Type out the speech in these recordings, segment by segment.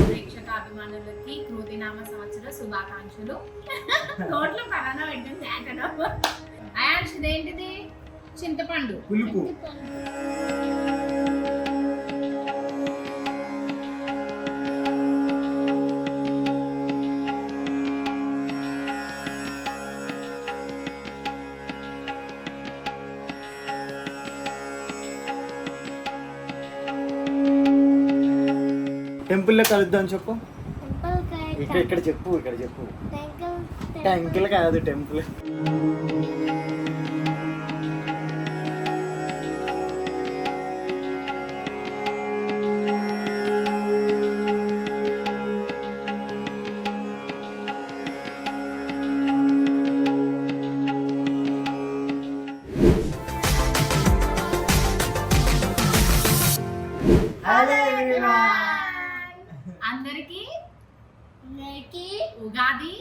ప్రేక్షక అభిమానులకి కృతినామ సంవత్సర శుభాకాంక్షలు. నోట్లో పరానా పెట్టింది అయాన్స్. ఇదేంటిది? చింతపండు పులుపు. టెంపుల్లో కలుద్దాం చెప్పు. ఇక్కడ చెప్పు, ఇక్కడ చెప్పు. టెంపుల్ కాదు, టెంపుల్. అందరికి ఉగాది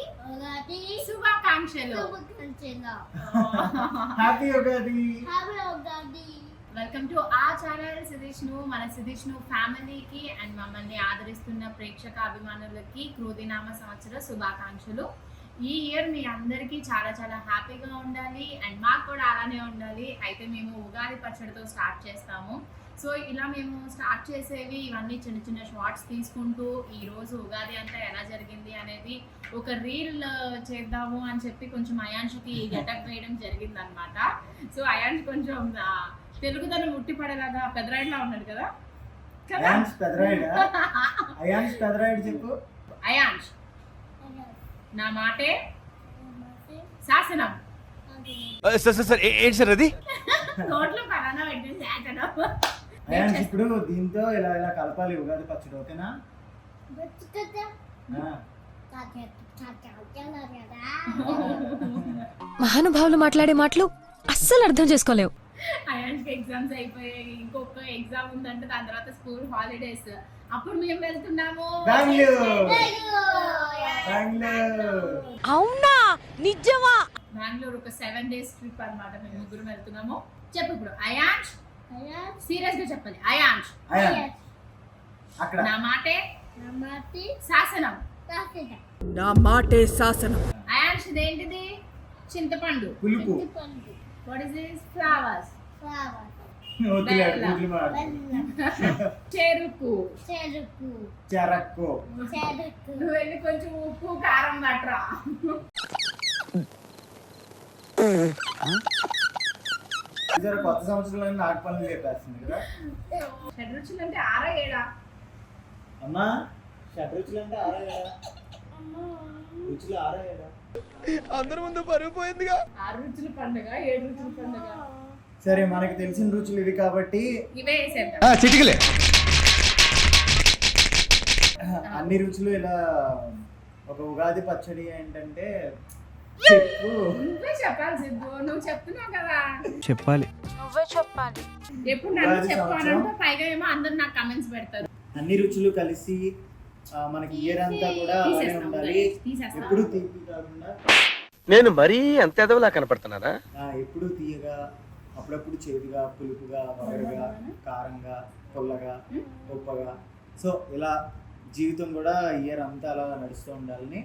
శుభాకాంక్షలు. హ్యాపీ ఉగాది. వెల్కమ్ టు ఆ ఛానల్ సిదిష్ను. మన సిదిష్ను ఫ్యామిలీకి అండ్ మమ్మల్ని ఆదరిస్తున్న ప్రేక్షక అభిమానులకి కృతినామ సంవత్సర శుభాకాంక్షలు. ఈ ఇయర్ మీ అందరికీ చాలా చాలా హ్యాపీగా ఉండాలి అండ్ మాకు కూడా అలానే ఉండాలి. అయితే మేము ఉగాది పచ్చడితో స్టార్ట్ చేస్తాము. సో ఇలా మేము స్టార్ట్ చేసేవి ఇవన్నీ చిన్న చిన్న షార్ట్స్ తీసుకుంటూ ఈరోజు ఉగాది అంతా ఎలా జరిగింది అనేది ఒక రీల్ చేద్దాము అని చెప్పి కొంచెం అయాన్షుకి గెటప్ వేయడం జరిగింది అనమాట. సో అయాన్ష్ కొంచెం తెలుగుదనం ఉట్టిపడేలాగా పెదరాయిడ్లా ఉన్నాడు కదా. చెప్పు. అయాన్ష్, నా మాటే శాసనం. ఏంటి సార్ అది? నోట్లో పరానా పెట్టింది. ఇప్పుడు దీంతో ఇలా ఇలా కలపాలి ఉగాది పచ్చడి, ఓకేనా? మహానుభావులు మాట్లాడే మాటలు అస్సలు అర్థం చేసుకోలేవు. అయాన్స్కి ఎగ్జామ్స్ అయిపోయాయి, ఇంకొక ఎగ్జామ్ ఉందంటే దాని తర్వాత స్కూల్ హాలిడేస్. అప్పుడు మేము వెళ్తున్నాము అవునా? నిజమా? బెంగళూరు ఒక 7 days ట్రిప్ అన్నమాట. మేము ముగ్గురు వెళ్తున్నాము. చెప్పు ఇప్పుడు అయాన్ష్, సీరియస్ గా చెప్పాలి. అయాన్ష్, అక్కడ నా మాటే శాసనం. నా మాటే శాసనం. అయాన్ష్, ఇదేంటిది? చింతపండు. పులుపు. What is this? ఫ్లవర్స్. చెరుకు. చెరకు. నువ్వు వెళ్ళి కొంచెం ఉప్పు కారం పట్టరా. కొత్త సంవత్సరంలో నాకు పనులు చెప్పేస్తుంది కదా. షడ్రుచులు అంటే 6 7? అమ్మా, షడ్రుచులు అంటే 6 7? రుచులు 6 7? అందరి ముందు పరుగు పోయిందిగా. 6 రుచుల పండుగ, 7 రుచుల పండుగ. సరే, మనకి తెలిసిన రుచులు ఇవి కాబట్టి ఇవే వేసేద్దాం. చిటికలే. అన్ని రుచులు ఇలా ఒక ఉగాది పచ్చడి ఏంటంటే చెప్పు. నువ్వే చెప్పాలి సిద్ధు, నువ్వు చెప్తున్నావు కదా. చెప్పాలి, నువ్వే చెప్పాలి. ఎప్పుడు నన్ను చెప్పాలంటే పైగా ఏమో అందరు నాకు కమెంట్స్ పెడతారు. అన్ని రుచులు కలిసి మనకి ఇయర్ అంతా కూడా అలానే ఉండాలి. ఎప్పుడు తీపి కాకుండా. నేను మరీ అంత ఎదవలా కనపడుతున్నారా? ఎప్పుడు తీయగా, అప్పుడప్పుడు చేదుగా, పులుపుగా, వగరుగా, కారంగా, పుల్లగా, ఉప్పగా. సో ఇలా జీవితం కూడా ఇయర్ అంతా అలా నడుస్తూ ఉండాలని,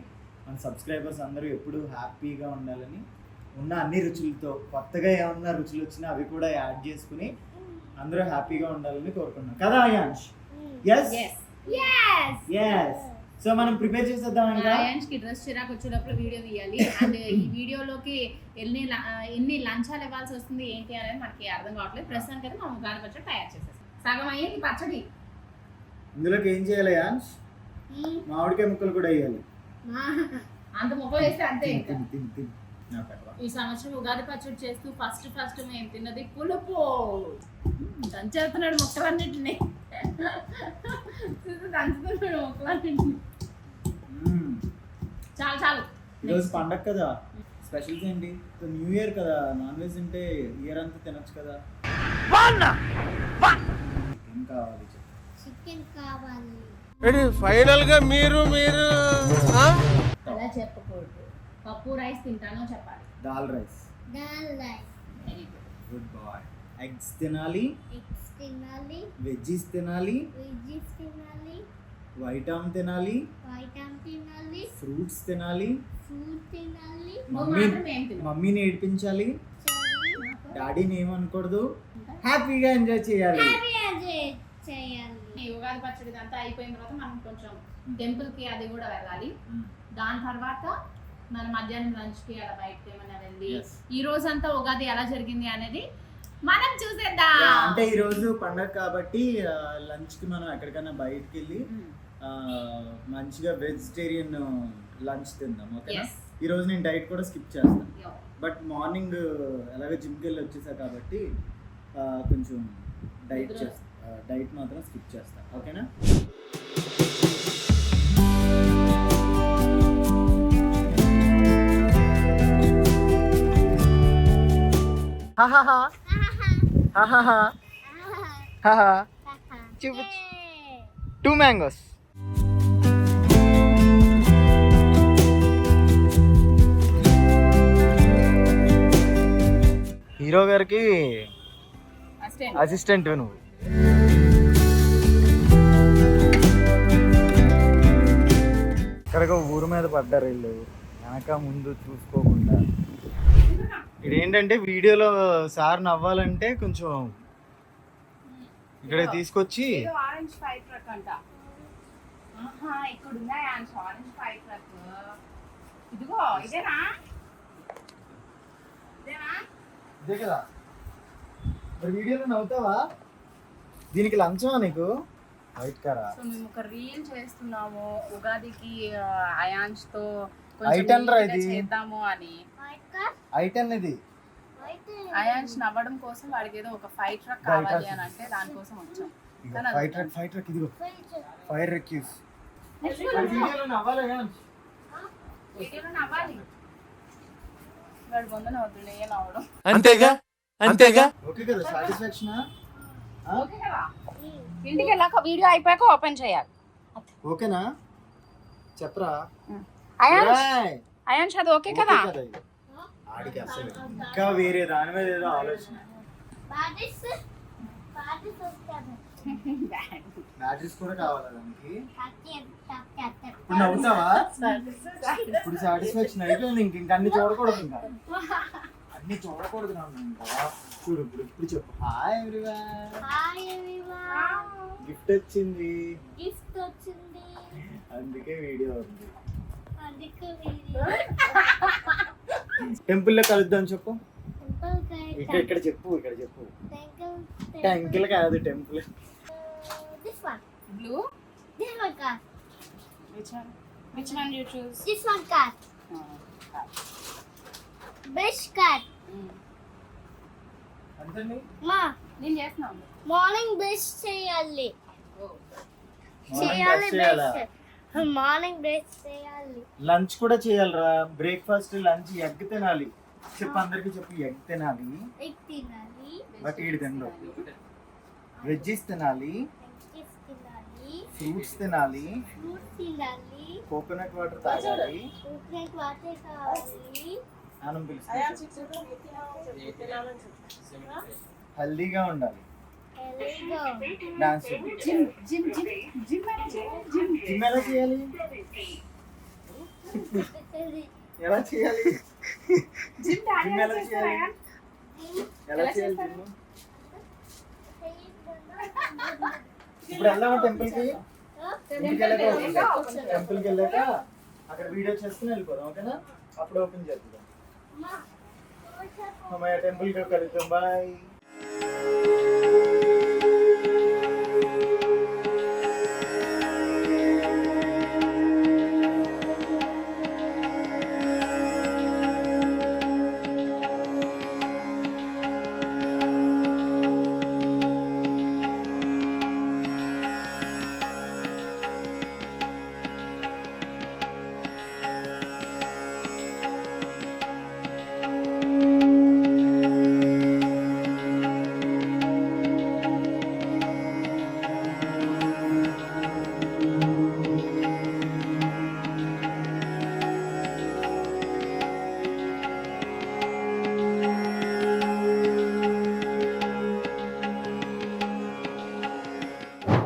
మన సబ్స్క్రైబర్స్ అందరూ ఎప్పుడూ హ్యాపీగా ఉండాలని, ఉన్న అన్ని రుచులతో కొత్తగా ఏమన్నా రుచులు వచ్చినా అవి కూడా యాడ్ చేసుకుని అందరూ హ్యాపీగా ఉండాలని కోరుకున్నాం కదా అయాన్ష్? ఎస్. సో మనం ప్రిపేర్ చేసేద్దాం. అయాన్ష్కి డ్రెస్ చిరాకు వచ్చేటప్పుడు వీడియో తీయాలి. అండ్ ఈ వీడియోలోకి ఎన్ని లంచాలు ఇవ్వాల్సి వస్తుంది ఏంటి అనేది మనకి అర్థం కావట్లేదు. ప్రస్తుతానికి అయితే మనం ఉగాది పచ్చడి తయారు చేసేస్తాం. సగం అయ్యింది పచ్చడి. ఇందులోకి ఏం చేయాలి అయాన్ష్? మామిడికాయ ముక్కలు కూడా వేయాలి. అంత ముక్కలు వేస్తే అంతే. ఈ సంవత్సరం ఉగాది పచ్చడి చేస్తూ ఫస్ట్ మేము తిన్నది పులుపు. దంచేస్తున్నాడు ముక్కలన్నింటినీ. దంచుతున్నాడు ముక్కలన్నింటినీ. చాలు. ఈరోజు పండగ కదా, స్పెషల్స్ ఏంటి? న్యూ ఇయర్ కదా, నాన్ వెజ్ ఉంటే ఇయర్ అంతా తినొచ్చు కదా. చికెన్ కావాలి. ఫైనల్ గా మీరు అలా చెప్పకూడదు. పప్పు రైస్ తింటానో చెప్పాలి. Dal rice. Very good boy. Eggs తినాలి, వెజ్జీస్ తినాలి, వైటామ్ తినాలి, ఫ్రూట్స్ తినాలి, మమ్మీని ఏడిపించాలి, డాడీని ఏమనకూడదు, హ్యాపీగా ఎంజాయ్ చేయాలి. ఈ ఉగాది పచ్చడి అంతా అయిపోయిన తర్వాత మనం కొంచెం టెంపుల్ కి అది కూడా వెళ్ళాలి. దాని తర్వాత మన మధ్యాహ్నం లంచ్ కి అలా బయటకి ఏమైనా వెళ్ళి ఈ రోజు అంతా ఉగాది ఎలా జరిగింది అనేది మనం చూసేద్దాం. అంటే ఈ రోజు పండగ కాబట్టి లంచ్ కి మనం ఎక్కడికైనా బయటకి వెళ్ళి మంచిగా వెజిటేరియన్ లంచ్ తిందాం. ఓకేనా? ఈ రోజు నేను డైట్ కూడా స్కిప్ చేస్తాను. బట్ మార్నింగ్ ఎలాగో జిమ్కి వెళ్ళి వచ్చేసా కాబట్టి కొంచెం డైట్ మాత్రం స్కిప్ చేస్తాను. ఓకేనా? చూపు 2 మ్యాంగోస్. హీరో గారికి అసిస్టెంట్ నువ్వు. ఇక్కడికి ఊరు మీద పడ్డారు వీళ్ళు, వెనక ముందు చూసుకోకుండా. ఇదేంటంటే వీడియోలో సార్ నవ్వాలంటే కొంచెం ఇక్కడ తీసుకొచ్చి ఆరెంజ్ ఫైర్ ట్రక్ అంట. ఇక్కడ ఉన్నాయి ఆరెంజ్ ఫైర్ ట్రక్. ఇదిగో ఇదేనా? ఇదే కదా మరి వీడియోలో నవ్వుతావా? దీనికి లంచమా నీకు? వైట్ కారా? సో మేము ఒక రీల్ చేస్తున్నాము ఉగాదికి అయాన్స్ తో ఐటెన్ రా ఇది చేద్దాము అని. ఐటెన్ ఇది అయాన్స్ నవ్వడం కోసం వాడికి ఏదో ఒక ఫైర్ ట్రక్ కావాలి అని అంటే దానికోసం వచ్చాం. ఫైర్ ట్రక్ ఇదిగో ఫైర్ రెక్యూస్. వీడియోలో నవ్వాలి వాడు ముందు నవ్వుతుండే ఏ నవ్వడం. అంతేగా అంతేగా. ఓకే కదా? సాటిస్ఫాక్షన్ ఓకే కదా? ఇంటికి వెళ్ళాక వీడియో అయిపోయాక ఓపెన్ చేయాలి. ఓకేనా? చెప్పరా అయాన్స్ అది ఓకే కదా? ఆడికి అసలు ఇంకా వేరే దాని మీద ఏదో ఆలోచన. బ్యాటరీస్ కూడా కావాలా దానికి? ఇప్పుడు నవ్వుతావా? ఇప్పుడు సాటిస్ఫాక్షన్ అయిపోయింది. ఇంక అన్ని చూడకూడదు. ఇంకా అన్ని చూడకూడదు. ఇంకా చూడు ఇప్పుడు చెప్పు. హాయ్ ఎవ్రీవన్, గిఫ్ట్ వచ్చింది. అందుకే వీడియో ఉంది. టెంపుల్ లో కలుద్దాం చెప్పు. ఇక్కడ చెప్పు. టెంపుల్ కాదు, temple. Blue? This one car. Which one you choose? This one car. Brush car. అంతేండి. మా నేను చేస్తున్నాను. మార్నింగ్ బ్రష్ చేయాలి. మార్నింగ్ బ్రష్ చేయాలి. లంచ్ కూడా చేయాలిరా. బ్రేక్ఫాస్ట్, లంచ్ ఎగ్ తినాలి. చెప్పు అందరికి చెప్పు. ఎగ్ తినాలి. ఎగ్ తినాలి. బట్ ఈడు తినడు. వెజ్జీస్ తినాలి. ఫ్రూట్స్ తినాలి. కోకోనట్ వాటర్ తాగాలి. ఆనం పిలుస్తుంది. హెల్దీగా ఉండాలి. డాన్స్ జిమ్ ఎలా చేయాలి? ఎలా చేయాలి? జిమ్ ఎలా చేయాలి? ఎలా చేయాలి జిమ్? ఇప్పుడు వెళ్దామా టెంపుల్కి? టెంపుల్కి వెళ్ళాక అక్కడ వీడియో చేసుకుని వెళ్ళిపోదాం. ఓకేనా? అప్పుడు ఓపెన్ చేద్దాం. టెంపుల్కి కలుద్దాం. బాయ్.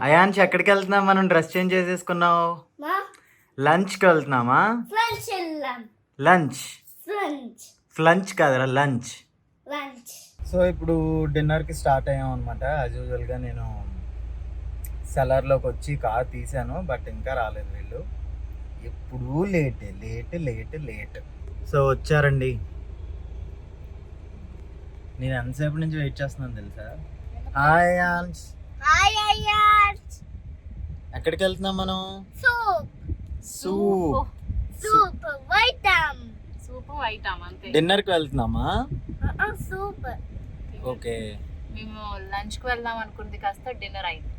అయాన్ష్ ఎక్కడికి వెళ్తున్నాం? మనం డ్రెస్ చేంజ్ చేసేసుకున్నావు. మా లంచ్కి వెళ్తున్నామా? ఫ్రెంచ్ వెళ్ళాం. లంచ్ ఫ్రెంచ్ కాదురా, లంచ్. లంచ్. సో ఇప్పుడు డిన్నర్కి స్టార్ట్ అయ్యాం అనమాట. యాజ్ యూజువల్గా నేను సెలర్లోకి వచ్చి కార్ తీసాను, బట్ ఇంకా రాలేదు వీళ్ళు. ఎప్పుడూ లేట్. సో వచ్చారండి. నేను ఎంతసేపు నుంచి వెయిట్ చేస్తున్నాను తెలుసా? Hi yawns. హాయ్ అయ్యాస్. ఎక్కడికి వెళ్తున్నాం మనం? సూప్ వైటాం అంతే. డిన్నర్కి వెళ్తున్నామా? సూప్. ఓకే. మేము లంచ్ కి వెళ్దాం అనుకుంది, కాస్త డిన్నర్ అయింది.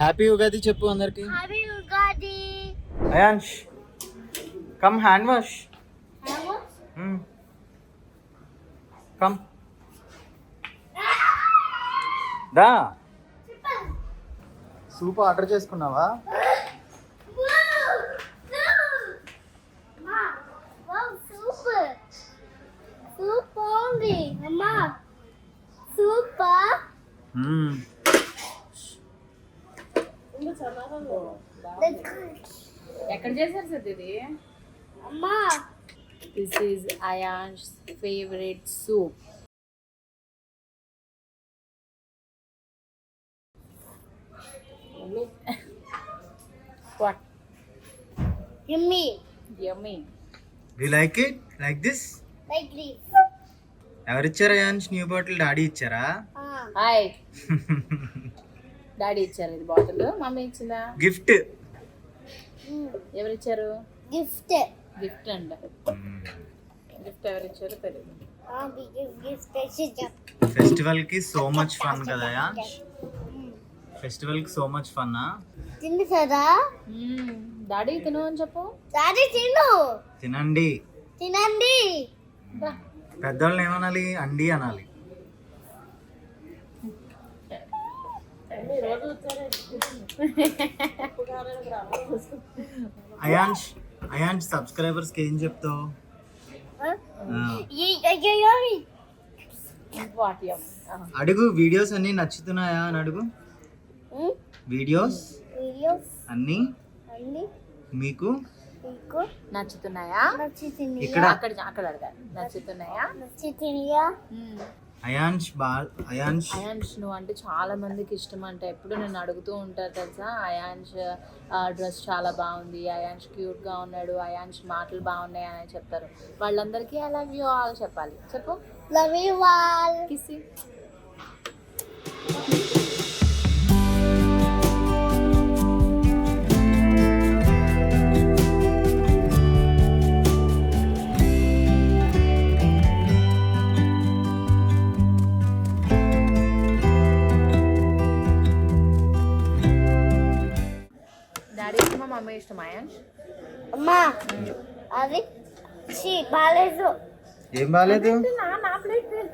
హ్యాపీ ఉగాది చెప్పు అందరికి. Happy Ugadi. Ayansh come hand wash. Come దా. సూప్ ఆర్డర్ చేసుకున్నావా? సూప్ ఉంది అమ్మా. సూపర్. ఎక్కడ చేశారు సార్ ఇది? అమ్మా this is Ayansh's favourite soup. What? Yummy. Yummy. We like it like this. Like this. ఎవరిచ్చారు అయాన్ష్ న్యూ బాటిల్? డాడీ ఇచ్చారా? హాయ్. డాడీ ఇచ్చారు ఇది బాటిల్. మమ్మీ ఇచ్చిందా? గిఫ్ట్. ఎవరిచ్చారు? గిఫ్ట్. గిఫ్ట్ అంట. గిఫ్ట్ ఎవరిచ్చారో తెలియదు. ఫెస్టివల్ కి సో మచ్ ఫన్ కదా అయాన్ష్? ఫెస్టివల్ కి సో మచ్ ఫన్. తిండి కదా డాడీ తిను అని చెప్పు. డాడీ తిను. తినండి. తినండి. పెద్దవాళ్ళని ఏమనాలి? అండి అనాలి. అయాన్ష్ సబ్స్క్రైబర్స్ కి ఏం చెప్తావు? What yum? అడుగు. వీడియోస్ అన్ని నచ్చుతున్నాయా అని అడుగు. వీడియోస్ అన్ని మీకు నచ్చుతున్నాయా? ఇక్కడ అక్కడ అడగాలి. నచ్చుతున్నాయా? అయాన్ష్ నువ్వు అంటే చాలా మందికి ఇష్టం అంట. ఎప్పుడు నేను అడుగుతూ ఉంటాను తెలుసా, అయాన్ష్ డ్రెస్ చాలా బాగుంది, అయాన్ష్ క్యూట్ గా ఉన్నాడు, అయాన్ష్ మాటలు బాగున్నాయి అని చెప్తారు. వాళ్ళందరికీ ఐ లవ్ యూ ఆల్ చెప్పాలి. చెప్పు. Love you all. కిసి. డాడీ ఇష్టమా మమ్మీ ఇష్టమా అయాన్ష్? అమ్మా అది బాగాలేదు. ఏం బాగాలేదు? నా ప్లేట్ ఏం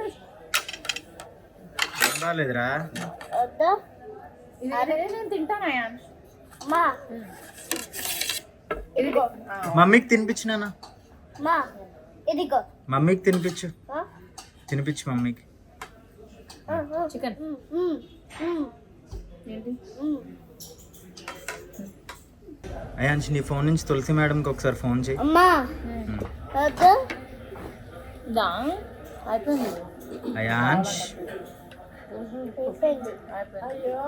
బాగాలేదురా? వద్దా? నేను తింటాను అయాన్ష్. అమ్మా ఇదిగో. మమ్మీకి తినిపించినా? అమ్మా ఇదిగో. మమ్మీకి తినిపించు. తినిపించు మమ్మీకి. చికెన్ ఏంటి? అయాన్ష్ నీ ఫోన్ నుంచి తులసి మేడంకి ఒకసారి ఫోన్ చేయి. అమ్మా వద్దా? దా అయిపోయింది. అయాన్ష్ అయిపోయింది. అయ్యో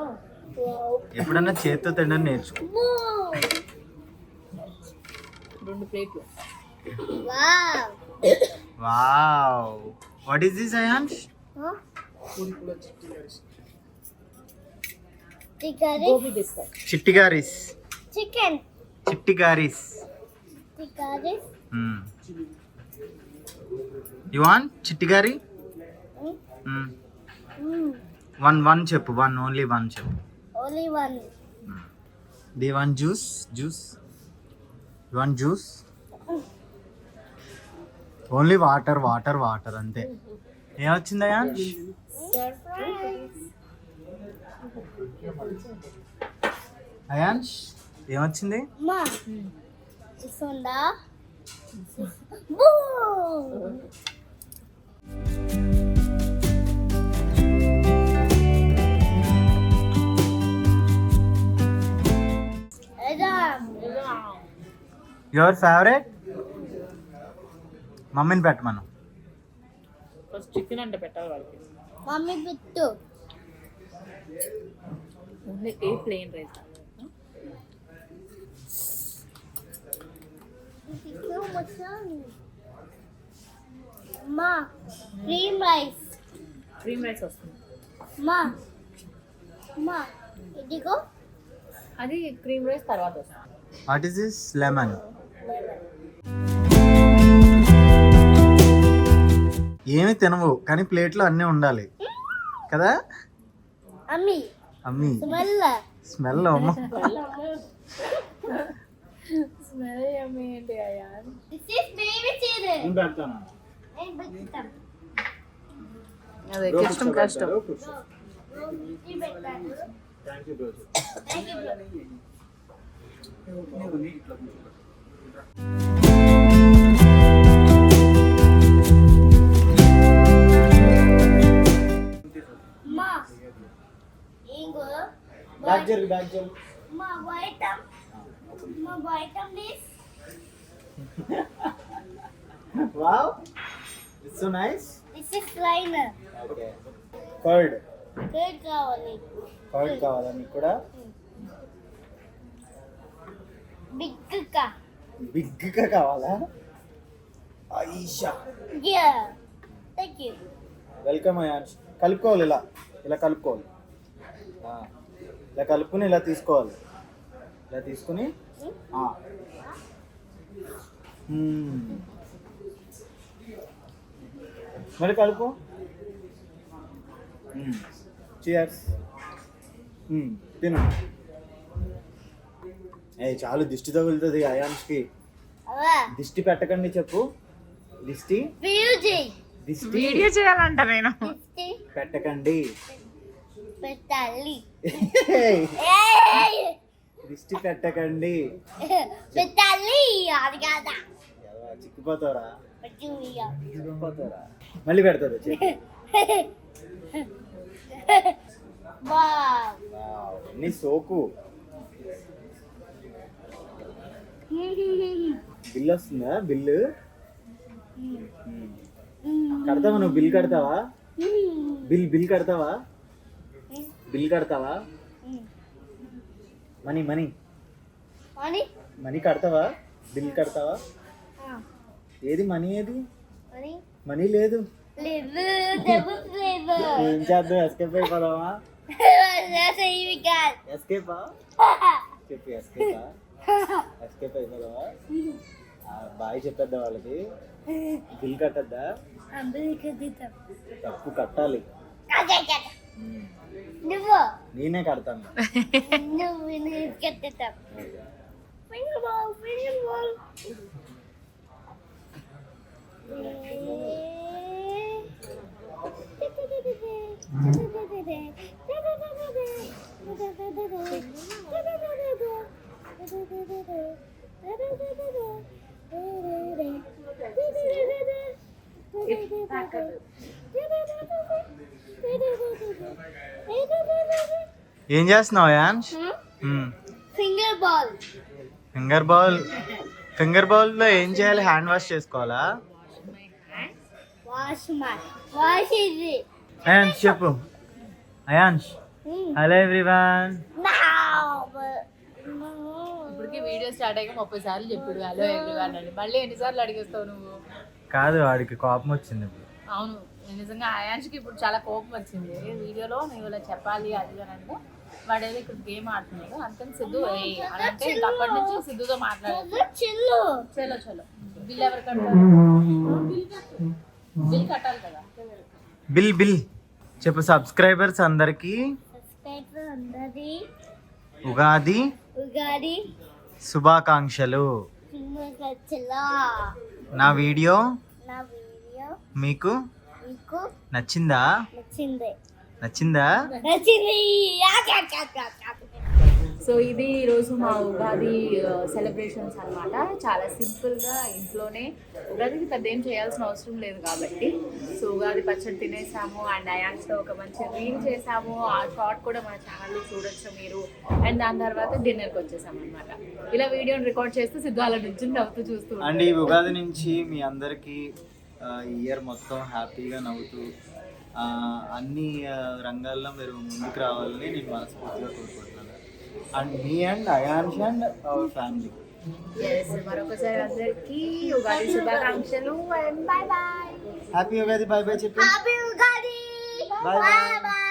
ఎప్పుడన్నా చేత్తో తినడం నేర్చుకో. 2 ప్లేట్లు. Wow. What is this Ayansh? Gobi biscuit. చిట్టిగారీస్. చికెన్. చిట్టిగారీస్. చిట్టిగారీస్. యు వాంట్ చిట్టిగారి? వన్ చెప్పు. ఓన్లీ వన్ చెప్పు. Only one. The one juice. You want juice? Only water అంతే. ఏమొచ్చింది అయాన్ష్? అయాన్ష్ ఏమొచ్చింది? అమ్మా చూస్తుందా? యువర్ ఫేవరెట్ మమ్మీని పెట్టమను. ఫస్ట్ చికెన్ అంటే పెట్టాలి వాళ్ళకి. మమ్మీ పెట్టు. Only plain rice. మా క్రీమ్ రైస్. క్రీమ్ రైస్ వస్తుంది. మా మా ఇదిగో అది క్రీమ్ రైస్ తర్వాత వస్తుంది. What is this? లెమన్. ఏమి తినవు కానీ ప్లేట్లో అన్నీ ఉండాలి కదా అమ్మి అమ్మి. స్మెల్ స్మెల్ అమ్మ. స్మెల్ యమ్మీ ఏంటి అయ్యా? This is baby cheese. పెడతాను. నేను పెడతాను. అదే కష్టం కష్టం. ఇది పెట్టాను. Thank you bro. Thank you bro. మా ఇంగో బ్యాక్ జరుగు. మా వైటమ్ please. Wow, it's so nice. This is liner. Okay. Curd కావాలి. కావాలా మీకు కూడా? బిగ్గా కావాలా? Aisha yeah thank you. Welcome Ayansh. కలుపుకోవాలి, ఇలా కలుపుకోవాలి. ఇలా కలుపుకుని ఇలా తీసుకోవాలి. ఇలా తీసుకుని మరి కలుపు. చియర్స్. తిను. చాలు, దిష్టి తగులుతుంది అయాన్ష్కి. అవా దిష్టి పెట్టకండి చెప్పు. దిష్టి బ్యూటీ దిష్టి వీడియో చేయాలంట నేను. దిష్టి పెట్టకండి. పెట్టాలి. దిష్టి పెట్టకండి. పెట్టాలి. అది కాదా చిక్కిపోతారా? పెట్టియా. చిక్కిపోతారా? మళ్ళీ పెడతారు. వావ్ నీ సోకు. బిల్ వస్తుందా? బిల్లు కడతావా నువ్వు? బిల్ కడతావా? బిల్ కడతావా? బిల్ కడతావా? మనీ మనీ అని మనీ కడతావా? బిల్ కడతావా? ఏది మనీ? ఏది అని మనీ? లేదు. లేదు డబుల్ లేదు. ఏం చేద్దాం? ఎస్కేప్ అయిపోదామా? ఇవి కాదు. ఎస్కేపా? చెప్పు. ఎస్కేప్ అయిపోదామా? బాయ్ చెప్పేద్దా వాళ్ళకి? బిల్ కట్టద్దా? అందరికీ దిద్దాం. తప్పు కట్టాలి. నువ్వు నేనే కడతాను. నువ్వు కట్టేద్దాం. Finger ball. ఏం చేస్తున్నావు యాన్స్? Finger ball. ఫింగర్ బాల్లో ఏం చేయాలి? హ్యాండ్ వాష్ చేసుకోవాలా? వాష్ ఇది. అయాన్స్ చెప్పు. Ions hello everyone. ఇప్పటికి వీడియో స్టార్ట్ అయ్యాక 30 సార్లు చెప్పాడు హలో ఎవ్రీవన్ అని. మళ్ళీ ఎన్నిసార్లు అడిగేస్తావు నువ్వు? కాదు, వాడికి కోపం వచ్చింది ఇప్పుడు. అవును, నిజంగా ఆయాన్ష్కి ఇప్పుడు చాలా కోపం వచ్చింది. వీడియోలో నువ్వు ఇలా చెప్పాలి అది అని అంటే వాడేదో ఇక్కడ గేమ్ ఆడుతున్నాడు అందుకని సిద్ధు అని అంటే ఇంకా అప్పటి నుంచి సిద్ధుతో మాట్లాడారు. చలో బిల్ ఎవరు కట్టాలి? బిల్ కట్టాలి కదా. బిల్ చెప్పు. సబ్స్క్రైబర్స్ అందరికి ఉగాది శుభాకాంక్షలు. నా వీడియో మీకు నచ్చిందా? సో ఇది ఈరోజు మా ఉగాది సెలబ్రేషన్స్ అన్నమాట. చాలా సింపుల్గా ఇంట్లోనే, ఉగాదికి పెద్ద ఏం చేయాల్సిన అవసరం లేదు కాబట్టి. సో ఉగాది పచ్చడి తినేసాము అండ్ అయాన్స్తో ఒక మంచి రీల్ చేసాము. ఆ షార్ట్ కూడా మన ఛానల్లో చూడొచ్చు మీరు. అండ్ దాని తర్వాత డిన్నర్కి వచ్చేసాము అనమాట. ఇలా వీడియోని రికార్డ్ చేస్తూ సిద్ధు అలా నుంచి నవ్వుతూ చూస్తూ అండ్ ఈ ఉగాది నుంచి మీ అందరికీ ఇయర్ మొత్తం హ్యాపీగా నవ్వుతూ అన్ని రంగాల్లో మీరు ముందుకు రావాలని నేను మనస్ఫూర్తిగా కోరుకుంటున్నాను. And me and Ayansh and our family. మరొకసారి అందరికీ ఉగాది శుభాకాంక్షలు and bye bye. Happy Ugadi. Bye bye చెప్పి. Happy Ugadi. Bye bye. Bye.